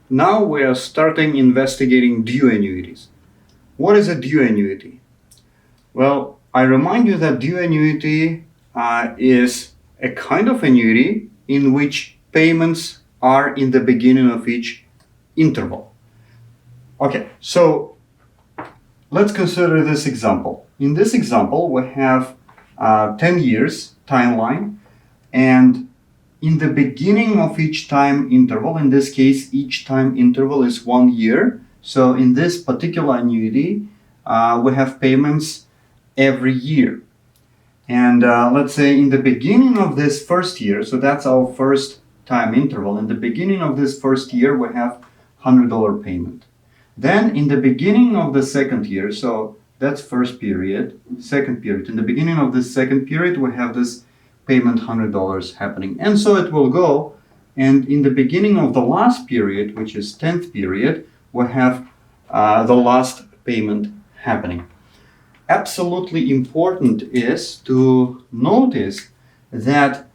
now we are starting investigating due annuities. What is a due annuity? Well, I remind you that due annuity is a kind of annuity in which payments are in the beginning of each interval. Okay, so let's consider this example. In this example, we have 10 years timeline, and in the beginning of each time interval, in this case, each time interval is 1 year. So in this particular annuity, we have payments every year. And let's say in the beginning of this first year, so that's our first time interval. In the beginning of this first year, we have $100 payment. Then in the beginning of the second year, so that's first period, second period. In the beginning of this second period, we have this payment $100 happening. And so it will go. And in the beginning of the last period, which is 10th period, we have the last payment happening. Absolutely important is to notice that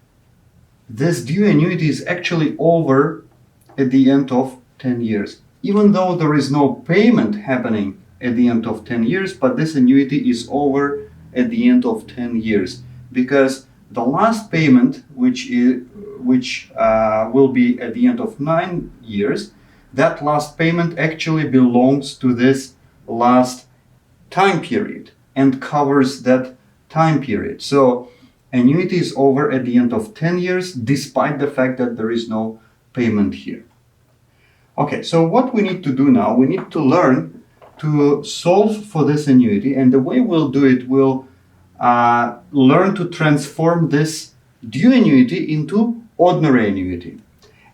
this due annuity is actually over at the end of 10 years. Even though there is no payment happening at the end of 10 years, but this annuity is over at the end of 10 years because the last payment, which will be at the end of 9 years, that last payment actually belongs to this last time period and covers that time period. So annuity is over at the end of 10 years despite the fact that there is no payment here. Okay, so what we need to do now, we need to learn to solve for this annuity, and the way we'll do it, we'll learn to transform this due annuity into ordinary annuity.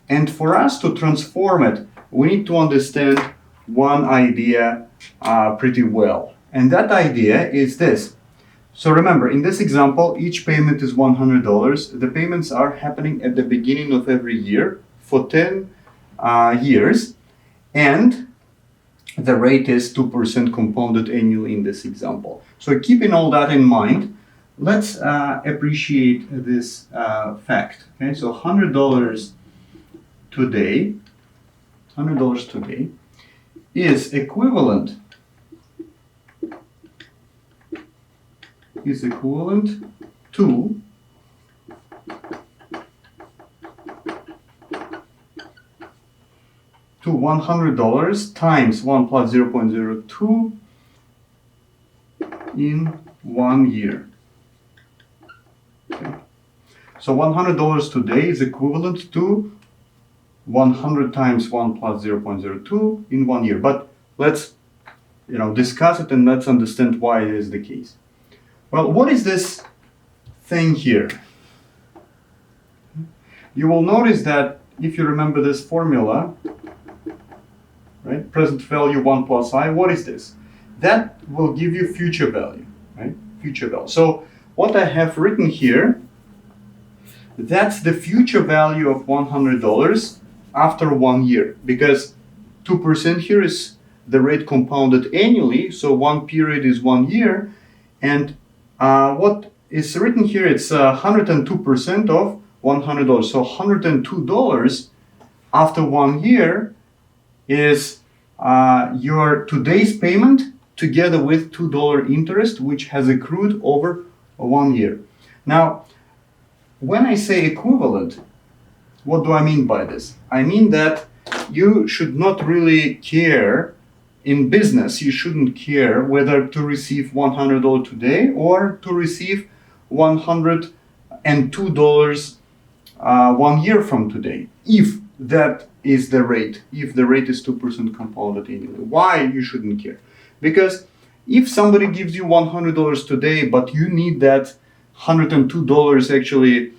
And for us to transform it, we need to understand one idea pretty well. And that idea is this. So remember, in this example, each payment is $100. The payments are happening at the beginning of every year for 10 years, and the rate is 2% compounded annually in this example. So keeping all that in mind, let's appreciate this fact. Okay, so $100 today is equivalent to $100 times 1 plus 0.02 in 1 year. Okay. So $100 today is equivalent to 100 times 1 plus 0.02 in 1 year. But let's discuss it and let's understand why it is the case. Well, what is this thing here? You will notice that if you remember this formula, right? Present value 1 plus I, what is this? That will give you future value, right? Future value. So what I have written here, that's the future value of $100 after 1 year, because 2% here is the rate compounded annually, so one period is 1 year, and what is written here, it's 102% of $100. So $102 after 1 year is your today's payment together with $2 interest, which has accrued over 1 year. Now, when I say equivalent, what do I mean by this? I mean that you should not really care in business, you shouldn't care whether to receive $100 today or to receive $102 1 year from today, if that is the rate, if the rate is 2% compounded annually. Why you shouldn't care? Because if somebody gives you $100 today, but you need that $102 actually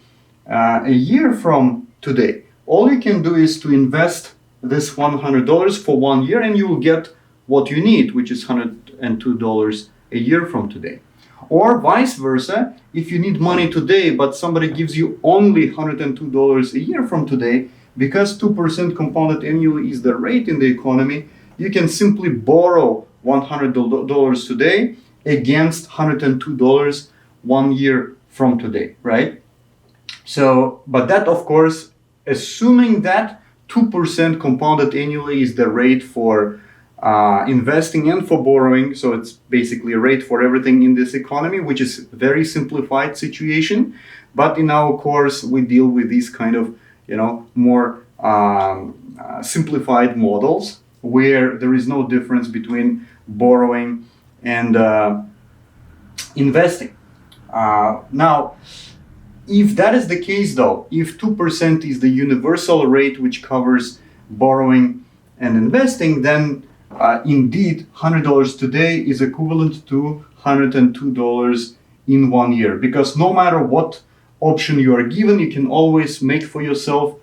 a year from today, all you can do is to invest this $100 for 1 year and you will get what you need, which is $102 a year from today. Or vice versa, if you need money today, but somebody gives you only $102 a year from today, because 2% compounded annually is the rate in the economy, you can simply borrow $100 today against $102 1 year from today, right? So, but that of course, assuming that 2% compounded annually is the rate for investing and for borrowing. So it's basically a rate for everything in this economy, which is a very simplified situation. But in our course, we deal with these kind of, more simplified models where there is no difference between borrowing and investing. Now, if that is the case though, if 2% is the universal rate which covers borrowing and investing, then indeed $100 today is equivalent to $102 in 1 year, because no matter what option you are given, you can always make for yourself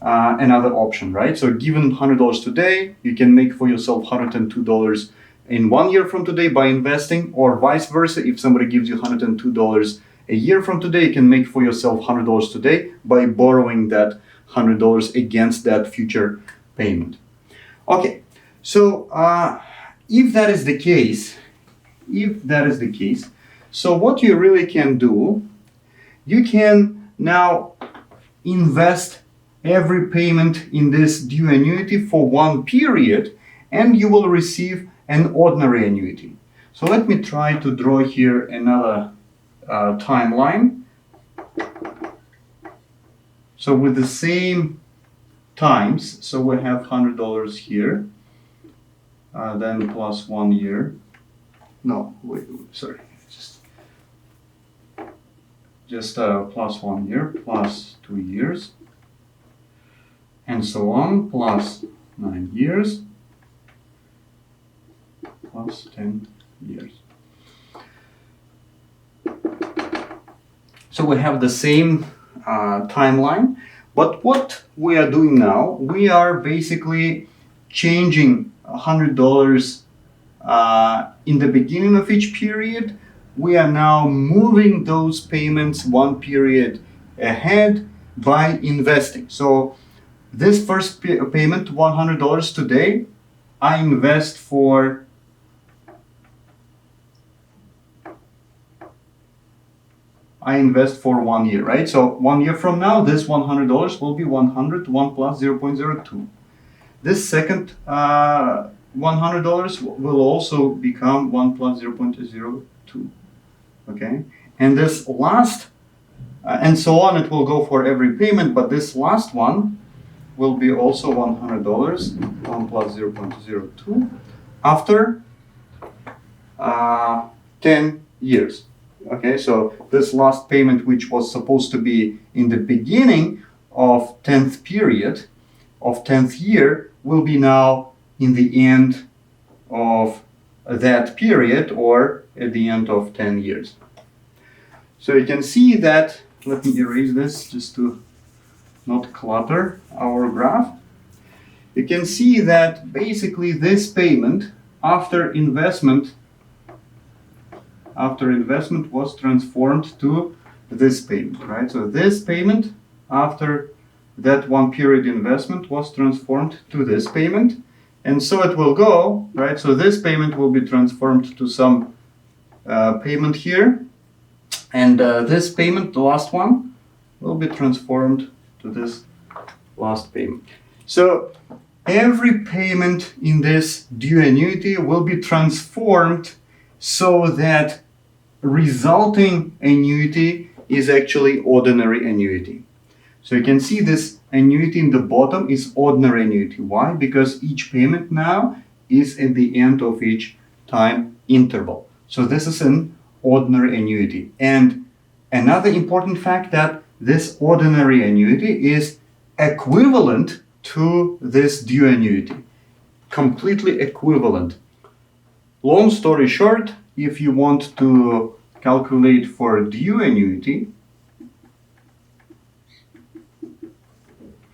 another option, right? So given $100 today, you can make for yourself $102 in 1 year from today by investing, or vice versa. If somebody gives you $102 a year from today, you can make for yourself $100 today by borrowing that $100 against that future payment. Okay, so if that is the case, so what you really can do, you can now invest every payment in this due annuity for 1 period, and you will receive an ordinary annuity. So let me try to draw here another timeline. So with the same times, so we have $100 here, then plus 1 year. No, wait, sorry, just plus 1 year, plus 2 years, and so on, plus 9 years, plus 10 years. So we have the same timeline, but what we are doing now, we are basically changing $100 in the beginning of each period. We are now moving those payments 1 period ahead by investing. So this first payment, $100 today, I invest for I invest for 1 year, right? So 1 year from now, this $100 will be 100, 1 plus 0.02. This second $100 will also become 1 plus 0.02, okay? And this last, and so on, it will go for every payment, but this last one will be also $100, 1 plus 0.02, after 10 years. Okay, so this last payment, which was supposed to be in the beginning of 10th period, of 10th year, will be now in the end of that period, or at the end of 10 years. So you can see that, let me erase this just to not clutter our graph. You can see that basically this payment after investment was transformed to this payment, right? So this payment after that 1 period investment was transformed to this payment, and so it will go, right? So this payment will be transformed to some payment here, and this payment, the last one, will be transformed to this last payment. So every payment in this due annuity will be transformed so that resulting annuity is actually ordinary annuity. So you can see this annuity in the bottom is ordinary annuity. Why? Because each payment now is at the end of each time interval. So this is an ordinary annuity. And another important fact that this ordinary annuity is equivalent to this due annuity. Completely equivalent. Long story short, if you want to calculate for due annuity,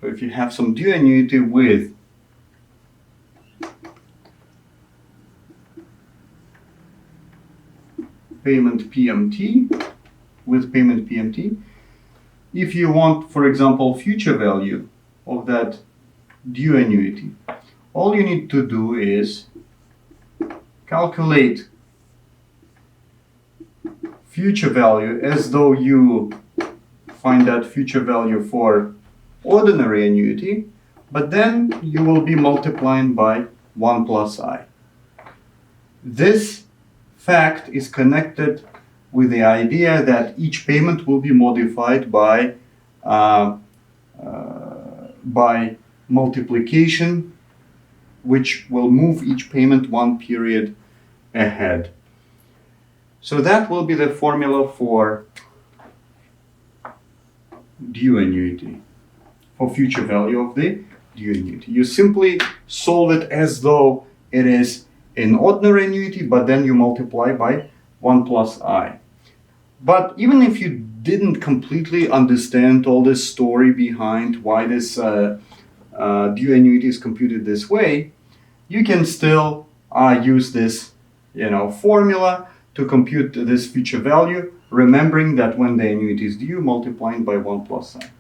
so if you have some due annuity with payment PMT, if you want, for example, future value of that due annuity, all you need to do is calculate future value as though you find that future value for ordinary annuity, but then you will be multiplying by 1 plus I. This fact is connected with the idea that each payment will be modified by multiplication, which will move each payment one period ahead. So that will be the formula for due annuity, for future value of the due annuity. You simply solve it as though it is an ordinary annuity, but then you multiply by 1 plus I. But even if you didn't completely understand all this story behind why this due annuity is computed this way, you can still use this formula to compute this future value, remembering that when the annuity is due, multiplying by 1 plus I.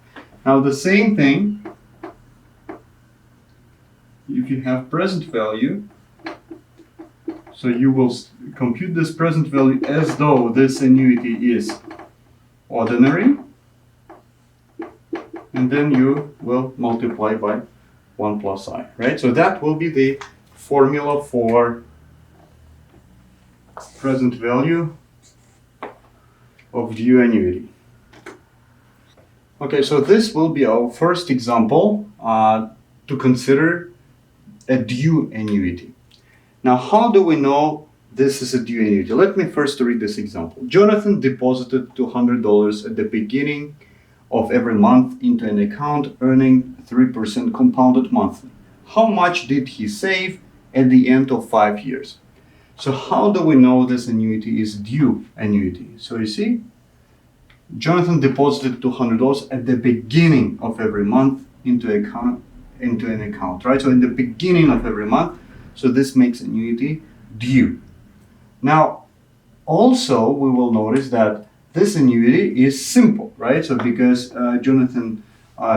Now the same thing, if you have present value, so you will compute this present value as though this annuity is ordinary, and then you will multiply by 1 plus I, right? So that will be the formula for present value of due annuity. Okay, so this will be our first example to consider a due annuity. Now, how do we know this is a due annuity? Let me first read this example. Jonathan deposited $200 at the beginning of every month into an account earning 3% compounded monthly. How much did he save at the end of 5 years? So how do we know this annuity is due annuity? So you see, Jonathan deposited $200 at the beginning of every month into an account, right? So in the beginning of every month, so this makes annuity due. Now, also we will notice that this annuity is simple, right? So because Jonathan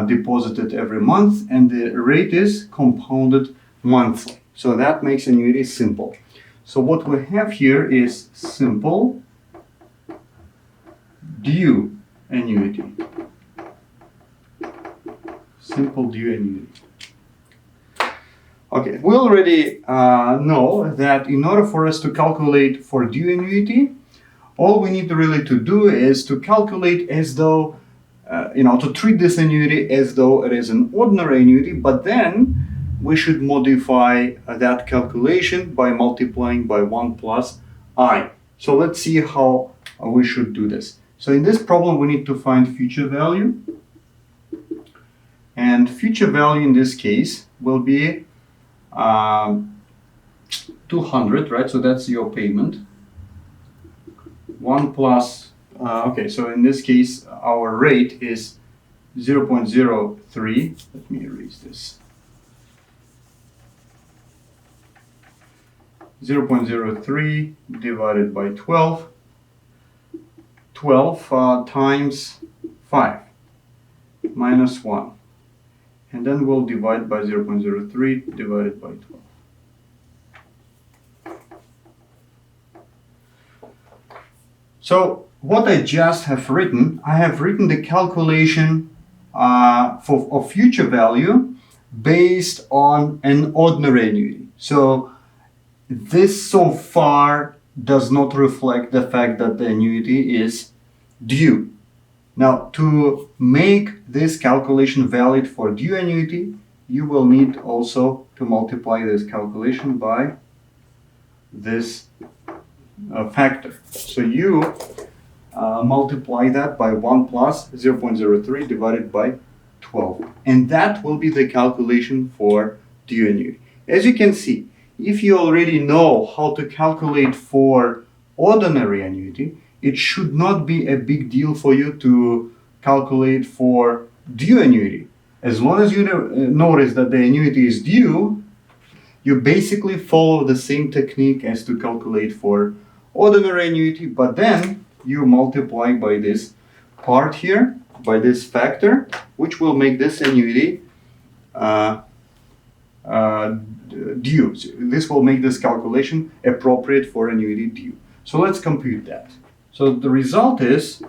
deposited every month and the rate is compounded monthly. So that makes annuity simple. So what we have here is simple due annuity. Simple due annuity. Okay, we already know that in order for us to calculate for due annuity, all we need really to do is to calculate as though, to treat this annuity as though it is an ordinary annuity, but then we should modify that calculation by multiplying by 1 plus I. So let's see how we should do this. So in this problem, we need to find future value. And future value in this case will be 200, right? So that's your payment. 1 plus, so in this case, our rate is 0.03. Let me erase this. 0.03 divided by 12. 12 times 5 minus 1. And then we'll divide by 0.03 divided by 12. So what I just have written, I have written the calculation of future value based on an ordinary annuity. So this so far does not reflect the fact that the annuity is due. Now, to make this calculation valid for due annuity, you will need also to multiply this calculation by this factor. So you multiply that by 1 plus 0.03 divided by 12. And that will be the calculation for due annuity. As you can see, if you already know how to calculate for ordinary annuity, it should not be a big deal for you to calculate for due annuity. As long as you notice that the annuity is due, you basically follow the same technique as to calculate for ordinary annuity, but then you multiply by this part here, by this factor, which will make this annuity due. So this will make this calculation appropriate for annuity due. So let's compute that. So the result is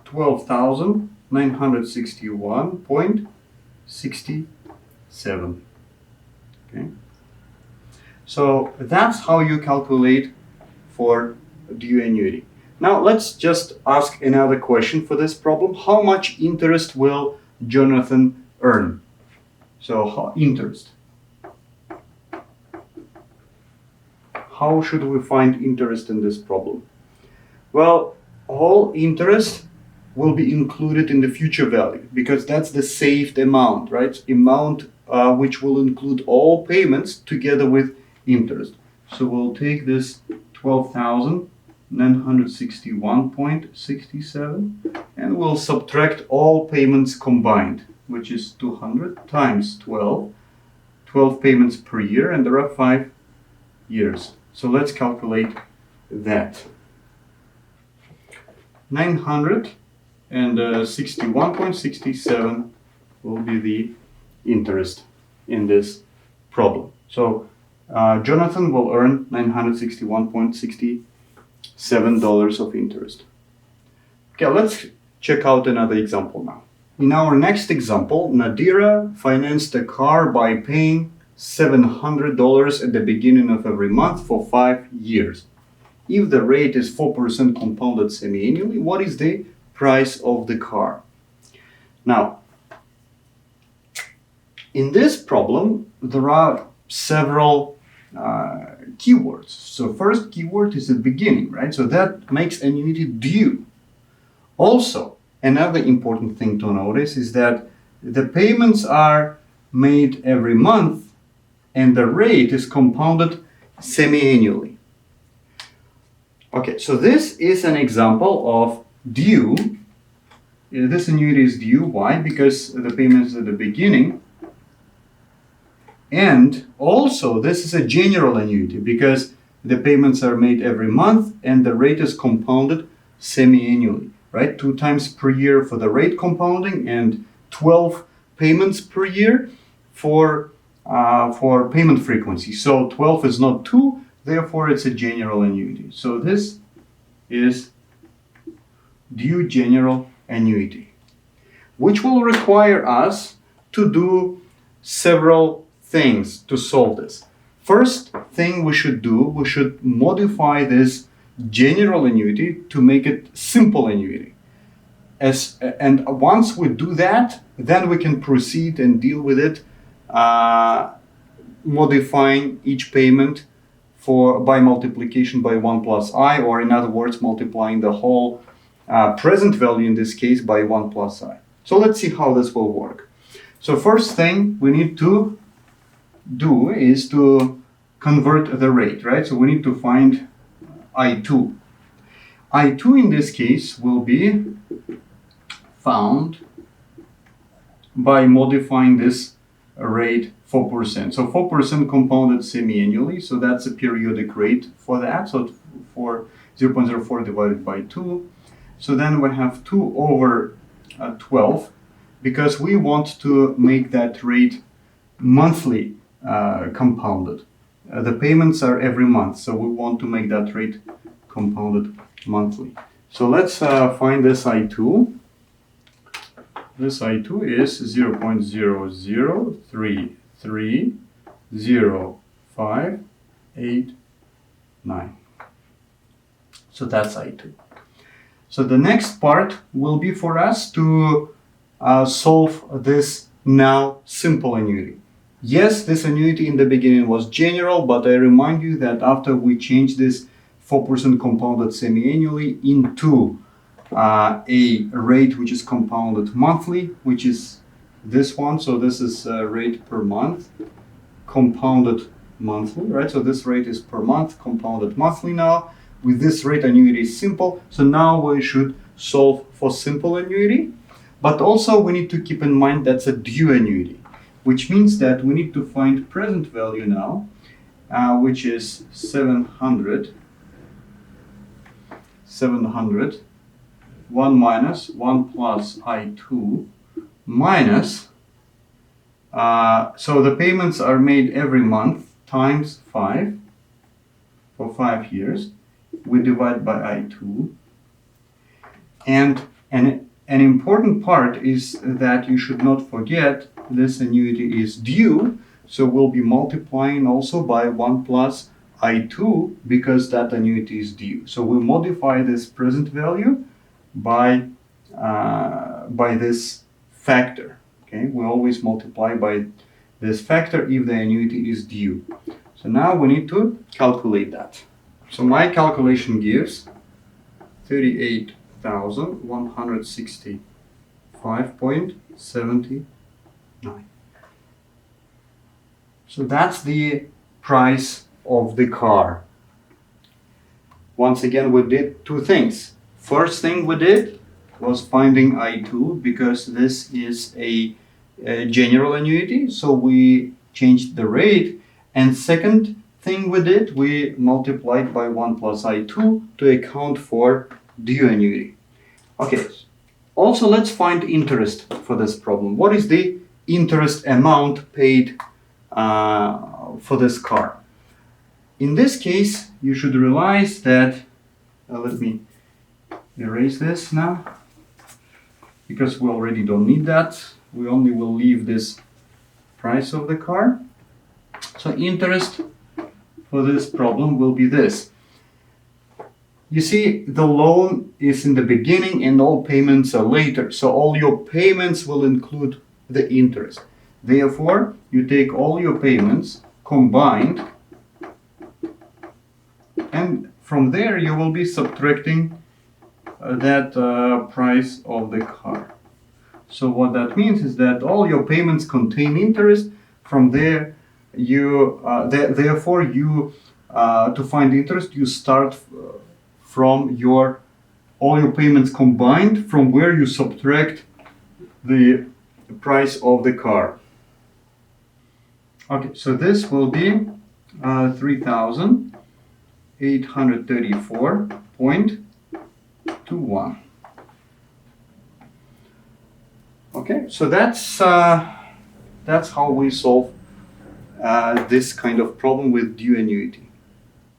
12,961.67. Okay. So that's how you calculate for due annuity. Now let's just ask another question for this problem. How much interest will Jonathan earn? So interest. How should we find interest in this problem? Well, all interest will be included in the future value because that's the saved amount, right? Amount which will include all payments together with interest. So we'll take this 12,961.67 and we'll subtract all payments combined, which is 200 times 12 payments per year, and there are 5 years. So let's calculate that. 961.67 will be the interest in this problem. So Jonathan will earn $961.67 of interest. Okay, let's check out another example now. In our next example, Nadira financed a car by paying $700 at the beginning of every month for 5 years. If the rate is 4% compounded semi-annually, what is the price of the car? Now, in this problem, there are several keywords. So first keyword is the beginning, right? So that makes annuity due. Also, another important thing to notice is that the payments are made every month and the rate is compounded semi-annually. Okay, so this is an example of due. This annuity is due. Why? Because the payment is at the beginning. And also, this is a general annuity because the payments are made every month and the rate is compounded semi-annually, right? 2 times per year for the rate compounding and 12 payments per year for payment frequency. So 12 is not 2, therefore it's a general annuity. So this is due general annuity, which will require us to do several things to solve this. First thing we should do, we should modify this general annuity to make it simple annuity. And once we do that, then we can proceed and deal with it, modifying each payment by multiplication by 1 plus I, or in other words, multiplying the whole present value in this case by 1 plus I. So let's see how this will work. So first thing we need to do is to convert the rate, right? So we need to find I2. I2 in this case will be found by modifying this rate 4%. So 4% compounded semi-annually, so that's a periodic rate for that. So for 0.04 divided by 2. So then we have 2 over 12 because we want to make that rate monthly compounded. The payments are every month, so we want to make that rate compounded monthly. So let's find this I2. This I2 is 0.003305889. So that's I2. So the next part will be for us to solve this now simple annuity. Yes, this annuity in the beginning was general, but I remind you that after we change this 4% compounded semi-annually into a rate which is compounded monthly, which is this one. So this is a rate per month, compounded monthly, right? So this rate is per month, compounded monthly now. With this rate, annuity is simple. So now we should solve for simple annuity. But also we need to keep in mind that's a due annuity, which means that we need to find present value now, which is 700, 1 minus 1 plus I2 minus, so the payments are made every month times 5 for 5 years. We divide by I2. And an important part is that you should not forget this annuity is due, so we'll be multiplying also by 1 plus I2 because that annuity is due. So we modify this present value by this factor. Okay, we always multiply by this factor if the annuity is due. So now we need to calculate that. So my calculation gives 38,165.79. So that's the price of the car. Once again, we did two things. First thing we did was finding I2 because this is a general annuity, so we changed the rate. And second thing we did, we multiplied by 1 plus I2 to account for due annuity. Okay, also let's find interest for this problem. What is the interest amount paid for this car? In this case, you should realize that, let me erase this now, because we already don't need that. We only will leave this price of the car. So interest for this problem will be this. You see, the loan is in the beginning and all payments are later. So all your payments will include the interest. Therefore, you take all your payments combined, and from there you will be subtracting that price of the car. So what that means is that all your payments contain interest. From there, therefore you to find interest, you start from all your payments combined, from where you subtract the price of the car. Okay, so this will be 3,834.21. Okay, so that's how we solve this kind of problem with due annuity.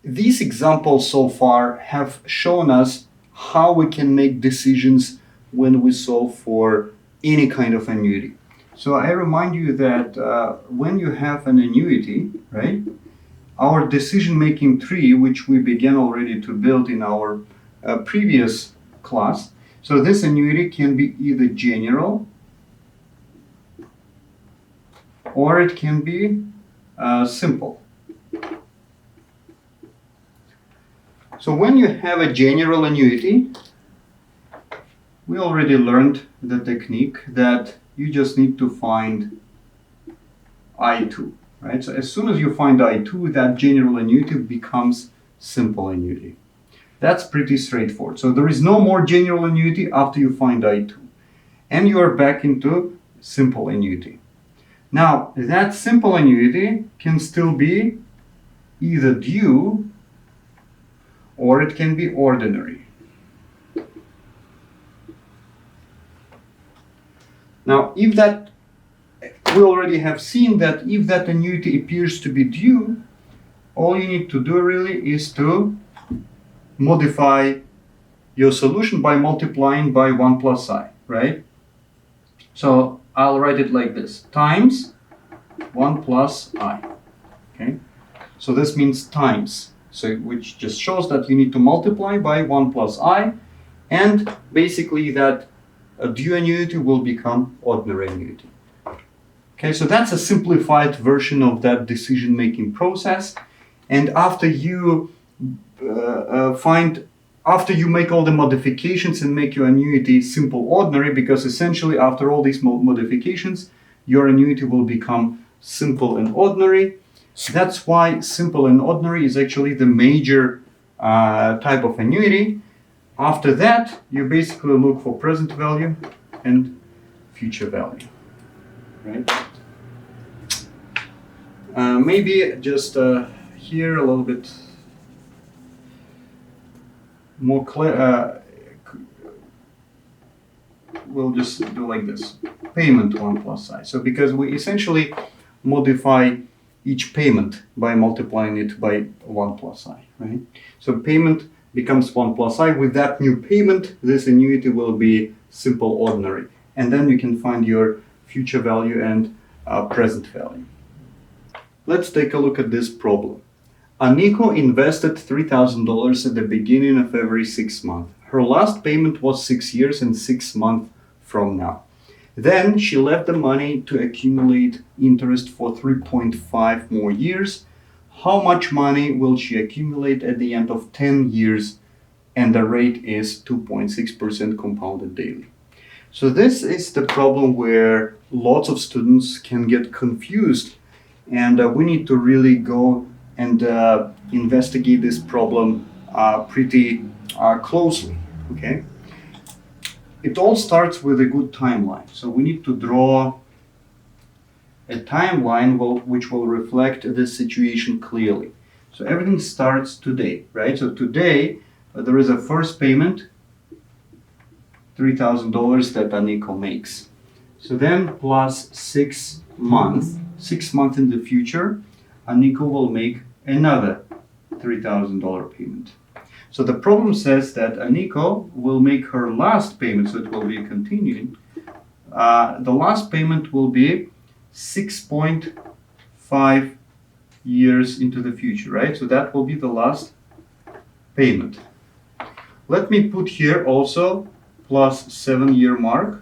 These examples so far have shown us how we can make decisions when we solve for any kind of annuity. So I remind you that when you have an annuity, right, our decision-making tree, which we began already to build in our previous class, so this annuity can be either general or it can be simple. So when you have a general annuity, we already learned the technique that you just need to find I2, right? So as soon as you find I2, that general annuity becomes simple annuity. That's pretty straightforward. So there is no more general annuity after you find I2. And you are back into simple annuity. Now, that simple annuity can still be either due or it can be ordinary. Now, we already have seen that if that annuity appears to be due, all you need to do really is to modify your solution by multiplying by 1 plus I, right? So I'll write it like this, times 1 plus I, okay? So this means times, so which just shows that you need to multiply by 1 plus I, and basically that a due annuity will become ordinary annuity. Okay, so that's a simplified version of that decision-making process. And after you after you make all the modifications and make your annuity simple ordinary, because essentially after all these modifications, your annuity will become simple and ordinary. That's why simple and ordinary is actually the major type of annuity. After that, you basically look for present value and future value, right? Maybe just here a little bit more clear. We'll just do like this: payment 1 plus I. So because we essentially modify each payment by multiplying it by 1 plus I, right? So payment becomes 1 plus I. With that new payment, this annuity will be simple ordinary. And then you can find your future value and present value. Let's take a look at this problem. Aniko invested $3,000 at the beginning of every 6 months. Her last payment was 6 years and 6 months from now. Then she left the money to accumulate interest for 3.5 more years. How much money will she accumulate at the end of 10 years? And the rate is 2.6% compounded daily. So this is the problem where lots of students can get confused, and we need to really go and investigate this problem pretty closely. Okay. It all starts with a good timeline. So we need to draw a timeline which will reflect this situation clearly. So everything starts today, right? So today there is a first payment, $3,000 that Aniko makes. So then plus 6 months, 6 months in the future, Aniko will make another $3,000 payment. So the problem says that Aniko will make her last payment, so it will be continuing. The last payment will be 6.5 years into the future, right? So that will be the last payment. Let me put here also plus 7-year mark,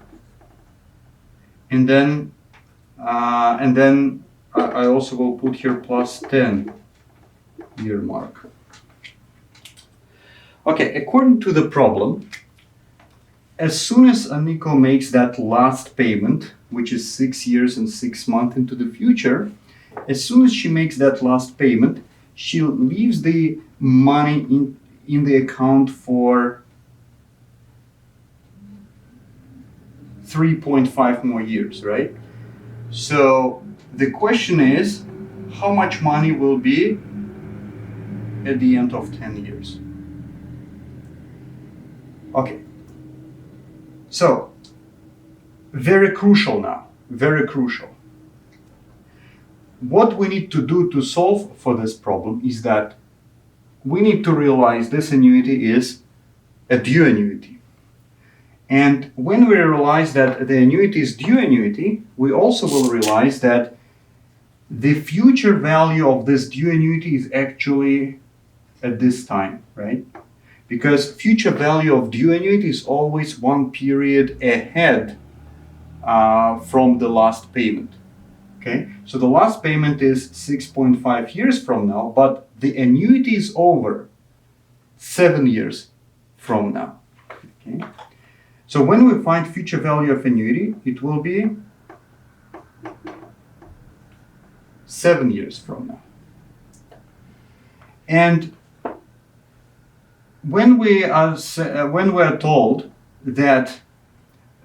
and then I also will put here plus 10-year mark. Okay, according to the problem, as soon as Aniko makes that last payment, which is 6 years and 6 months into the future, as soon as she makes that last payment, she leaves the money in the account for 3.5 more years, right? So the question is, how much money will be at the end of 10 years? Okay, so very crucial now, very crucial. What we need to do to solve for this problem is that we need to realize this annuity is a due annuity. And when we realize that the annuity is due annuity, we also will realize that the future value of this due annuity is actually at this time, right? Because future value of due annuity is always one period ahead from the last payment. Okay, so the last payment is 6.5 years from now, but the annuity is over 7 years from now. Okay, so when we find future value of annuity, it will be 7 years from now. And when we are told that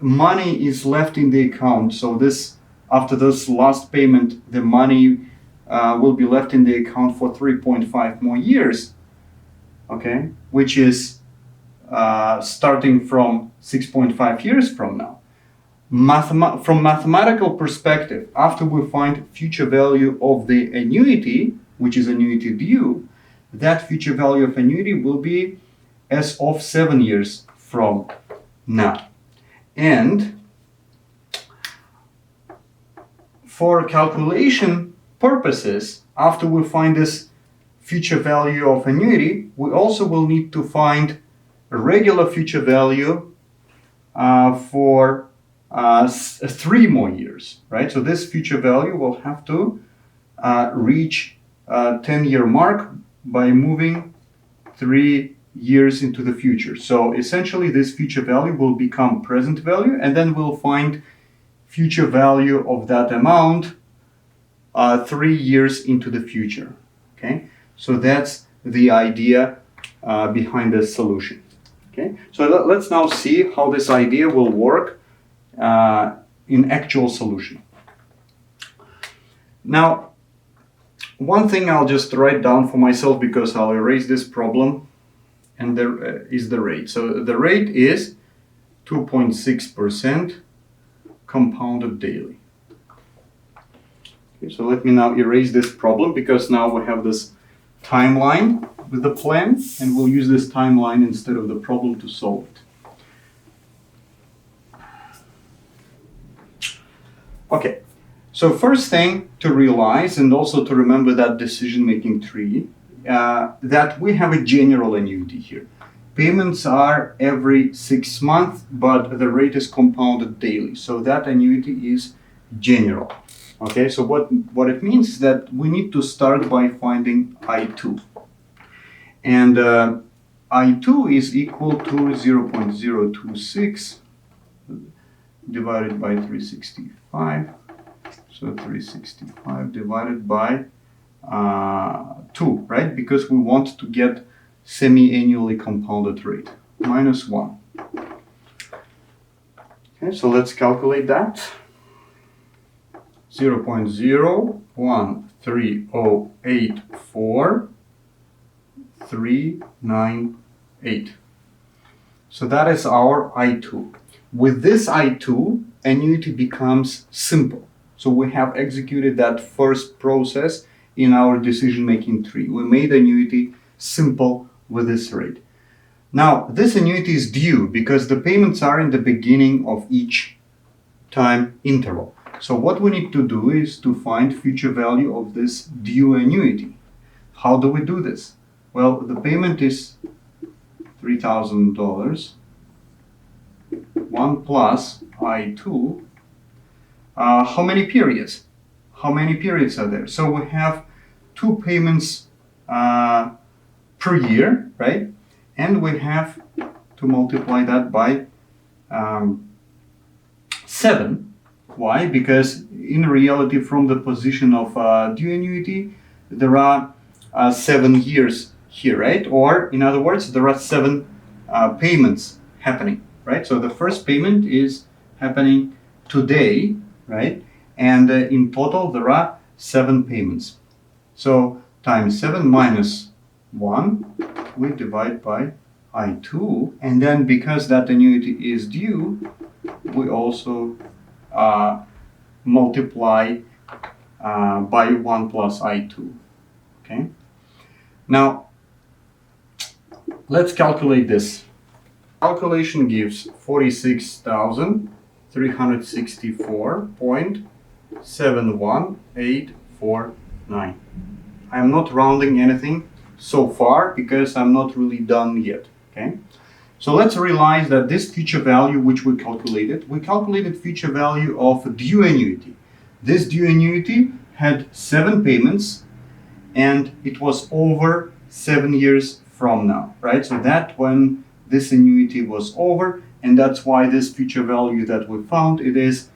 money is left in the account, so after this last payment, the money will be left in the account for 3.5 more years, okay, which is starting from 6.5 years from now. From mathematical perspective, after we find future value of the annuity, which is annuity due, that future value of annuity will be as of 7 years from now. And for calculation purposes, after we find this future value of annuity, we also will need to find a regular future value for 3 more years, right? So this future value will have to reach 10-year mark by moving 3 years into the future. So essentially this future value will become present value, and then we'll find future value of that amount 3 years into the future. Okay, so that's the idea behind this solution. Okay, so let's now see how this idea will work in actual solution. Now, one thing I'll just write down for myself, because I'll erase this problem, and there is the rate. So the rate is 2.6% compounded daily. Okay, so let me now erase this problem, because now we have this timeline with the plan, and we'll use this timeline instead of the problem to solve it. Okay, So first thing to realize, and also to remember that decision-making tree, that we have a general annuity here. Payments are every 6 months, but the rate is compounded daily. So that annuity is general. Okay, so what it means is that we need to start by finding I2. And I2 is equal to 0.026 divided by 365. So 365 divided by 2, right? Because we want to get semi-annually compounded rate, minus 1. Okay, so let's calculate that. 0.013084,398. So that is our I2. With this I2, annuity becomes simple. So we have executed that first process in our decision-making tree. We made annuity simple with this rate. Now, this annuity is due because the payments are in the beginning of each time interval. So what we need to do is to find future value of this due annuity. How do we do this? Well, the payment is $3,000. 1 plus I2. How many periods? How many periods are there? So we have 2 payments per year, right? And we have to multiply that by 7. Why? Because in reality, from the position of due annuity, there are 7 years here, right? Or in other words, there are 7 payments happening, right? So the first payment is happening today, right? And in total, there are 7 payments. So times 7 minus 1, we divide by I2. And then because that annuity is due, we also multiply by 1 plus I2. Okay. Now, let's calculate this. Calculation gives 46,364.71849. I am not rounding anything so far because I'm not really done yet. Okay. So let's realize that this future value which we calculated future value of due annuity. This due annuity had 7 payments and it was over 7 years from now, right? So that when this annuity was over, and that's why this future value that we found, it is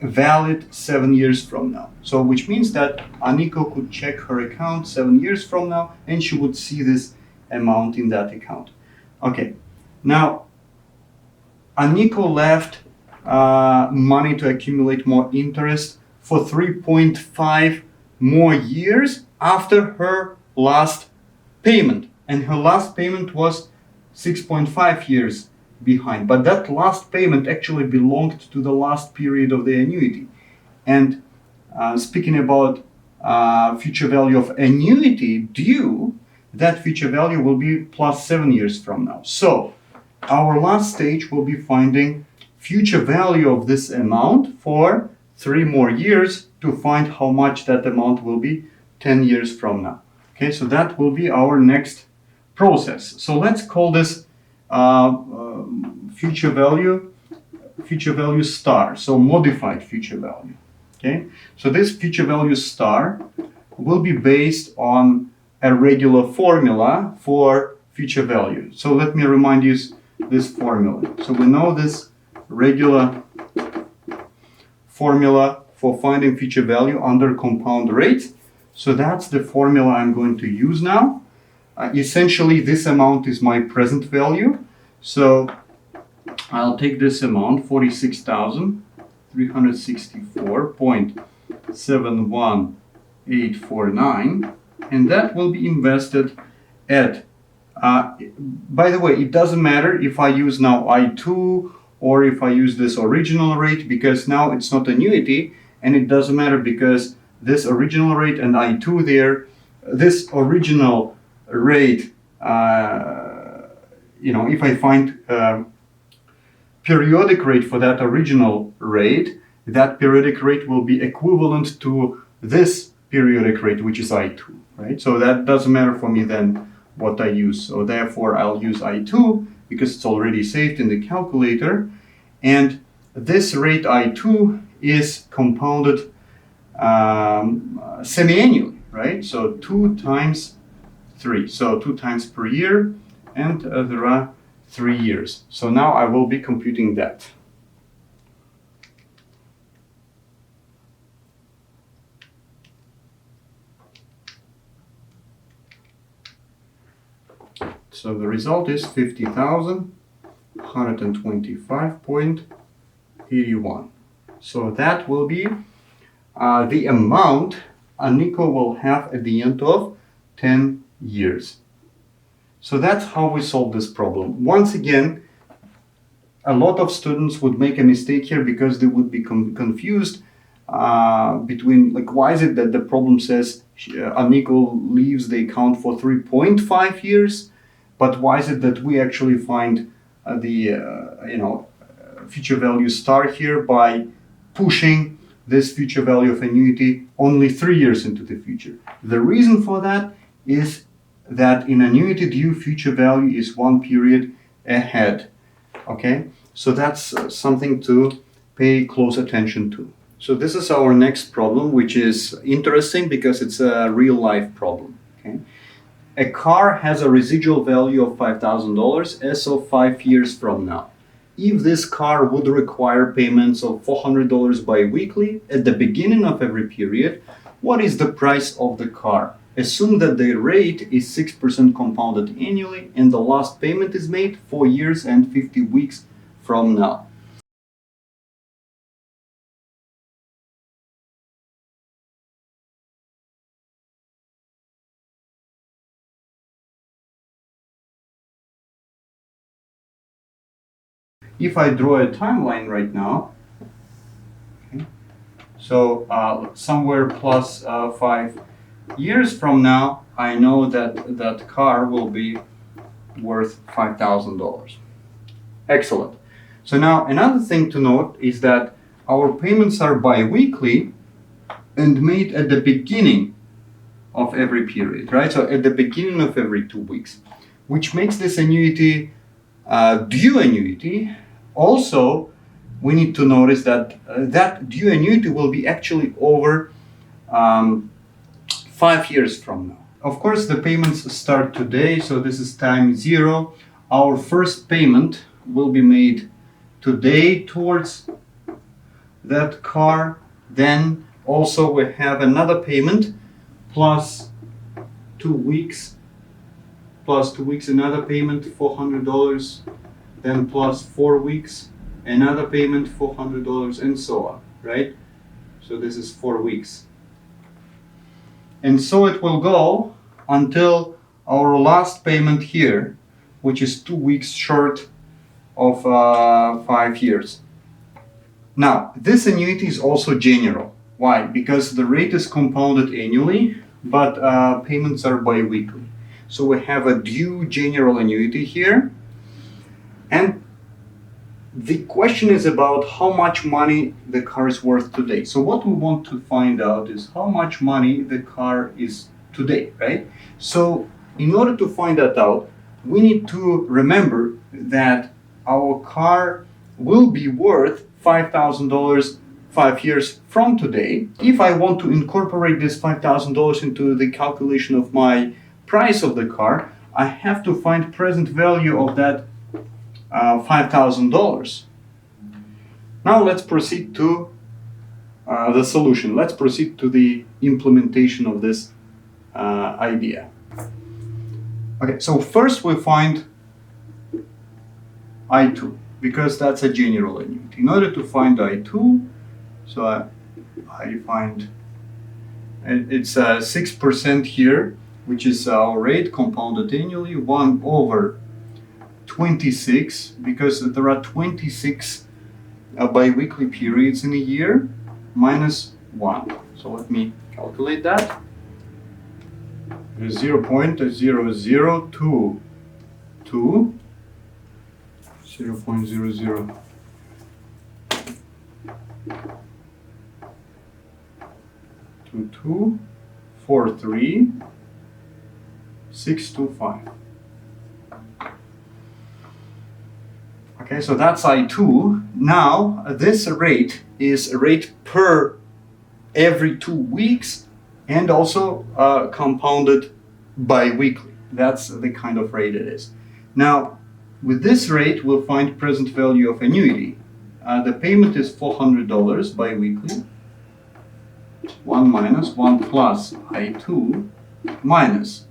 valid 7 years from now. So which means that Aniko could check her account 7 years from now and she would see this amount in that account. Okay. Now, Aniko left money to accumulate more interest for 3.5 more years after her last payment. And her last payment was 6.5 years behind. But that last payment actually belonged to the last period of the annuity. And speaking about future value of annuity due, that future value will be plus 7 years from now. So, our last stage will be finding future value of this amount for 3 more years to find how much that amount will be 10 years from now. Okay, so that will be our next process. So let's call this future value star, so modified future value. Okay, so this future value star will be based on a regular formula for future value. So let me remind you this formula. So we know this regular formula for finding future value under compound rate. So that's the formula I'm going to use now. Essentially, this amount is my present value. So I'll take this amount, 46,364.71849, and that will be invested at, by the way, it doesn't matter if I use now I2 or if I use this original rate, because now it's not annuity, and it doesn't matter because this original rate and I2 there, this original rate, if I find periodic rate for that original rate, that periodic rate will be equivalent to this periodic rate, which is I2, right? So that doesn't matter for me then what I use. So therefore I'll use I2 because it's already saved in the calculator. And this rate I2 is compounded semi-annually, right? So 2 times 3, so 2 times per year, and there are 3 years. So now I will be computing that. So the result is 50,125.81. So that will be the amount Nico will have at the end of 10 years. So that's how we solve this problem. Once again, a lot of students would make a mistake here because they would be confused between, like, why is it that the problem says Nico leaves the account for 3.5 years, but why is it that we actually find future value star here by pushing this future value of annuity only 3 years into the future? The reason for that is that in annuity due, future value is 1 period ahead. Okay, so that's something to pay close attention to. So this is our next problem, which is interesting because it's a real life problem. Okay, a car has a residual value of $5,000 as of 5 years from now. If this car would require payments of $400 bi-weekly at the beginning of every period, what is the price of the car? Assume that the rate is 6% compounded annually and the last payment is made 4 years and 50 weeks from now. If I draw a timeline right now, okay, so somewhere plus 5 years from now, I know that that car will be worth $5,000. Excellent. So now another thing to note is that our payments are bi-weekly and made at the beginning of every period, right? So at the beginning of every 2 weeks, which makes this annuity due annuity. Also, we need to notice that that due annuity will be actually over 5 years from now. Of course, the payments start today, so this is time 0. Our first payment will be made today towards that car. Then also we have another payment plus 2 weeks, another payment $400, then plus 4 weeks, another payment $400, and so on, right? So this is 4 weeks. And so it will go until our last payment here, which is 2 weeks short of 5 years. Now, this annuity is also general. Why? Because the rate is compounded annually, but payments are bi-weekly. So we have a due general annuity here. And the question is about how much money the car is worth today. So what we want to find out is how much money the car is today, right? So in order to find that out, we need to remember that our car will be worth $5,000 5 years from today. If I want to incorporate this $5,000 into the calculation of my price of the car, I have to find present value of that $5,000. Now let's proceed to the solution. Let's proceed to the implementation of this idea. Okay, so first we find I2, because that's a general annuity. In order to find I2, so I find it's 6% here, which is our rate compounded annually, 1 over 26, because there are 26 bi-weekly periods in a year, minus 1. So let me calculate that. 0.0022, 0.00 52243,625. Okay, so that's I2. Now this rate is a rate per every 2 weeks and also compounded bi-weekly. That's the kind of rate it is. Now, with this rate, we'll find present value of annuity. The payment is $400 bi-weekly. 1 minus 1 plus I2 minus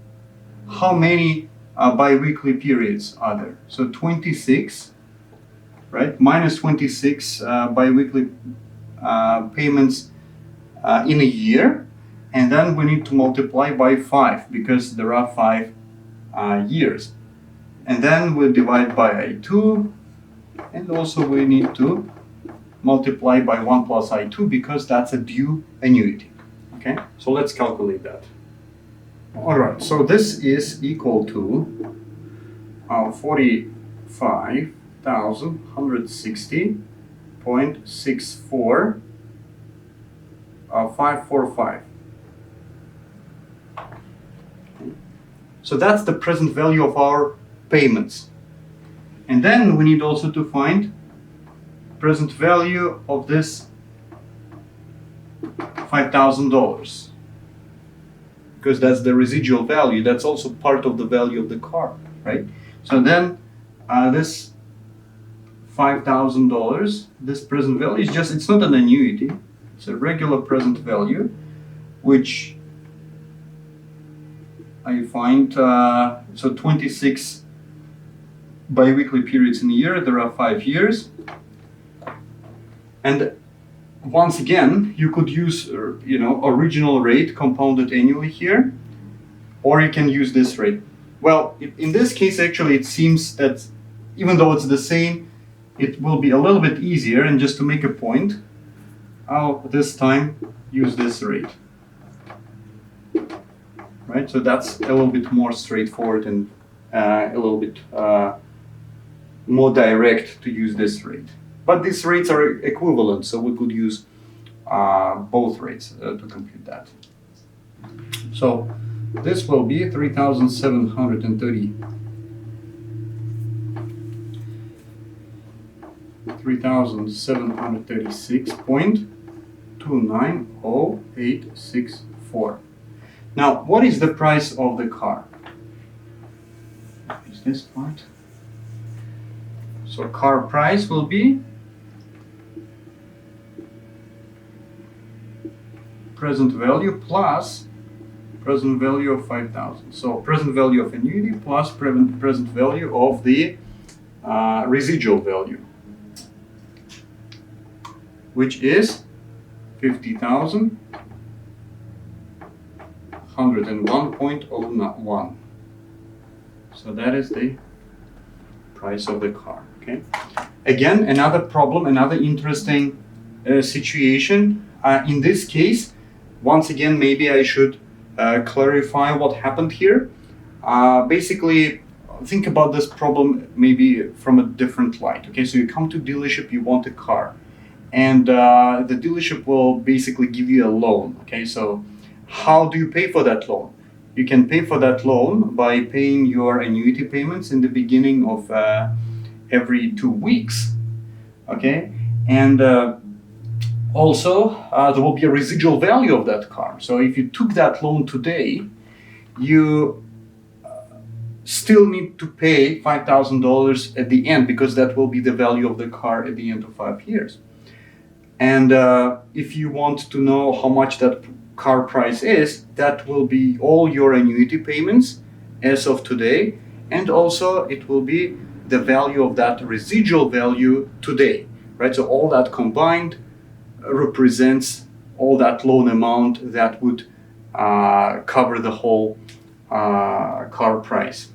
how many bi-weekly periods are there? So 26, right? Minus 26 bi-weekly payments in a year, and then we need to multiply by 5 because there are 5 years. And then we'll divide by I2, and also we need to multiply by 1 plus I2 because that's a due annuity. Okay, so let's calculate that. All right, so this is equal to 45,160.64 545. So that's the present value of our payments. And then we need also to find present value of this $5,000, because that's the residual value. That's also part of the value of the car, right? So then this $5,000, this present value is just, it's not an annuity, it's a regular present value, which I find, so 26 bi-weekly periods in a year, there are 5 years. And once again, you could use, original rate compounded annually here, or you can use this rate. Well, in this case, actually, it seems that even though it's the same, it will be a little bit easier. And just to make a point, I'll this time use this rate. Right, so that's a little bit more straightforward and a little bit more direct to use this rate. But these rates are equivalent, so we could use both rates to compute that. So this will be 3,736.290,864. Now, what is the price of the car? Is this part? So car price will be present value plus present value of 5,000. So present value of annuity plus present value of the residual value, which is 50,101.01. So that is the price of the car. Okay. Again, another problem, another interesting situation. In this case, once again, maybe I should clarify what happened here. Basically, think about this problem maybe from a different light. Okay, so you come to dealership, you want a car, and the dealership will basically give you a loan. Okay, so how do you pay for that loan? You can pay for that loan by paying your annuity payments in the beginning of every 2 weeks. Okay, and also there will be a residual value of that car. So if you took that loan today, you still need to pay $5,000 at the end, because that will be the value of the car at the end of 5 years. And if you want to know how much that car price is, that will be all your annuity payments as of today, and also it will be the value of that residual value today, right? So all that combined represents all that loan amount that would cover the whole car price.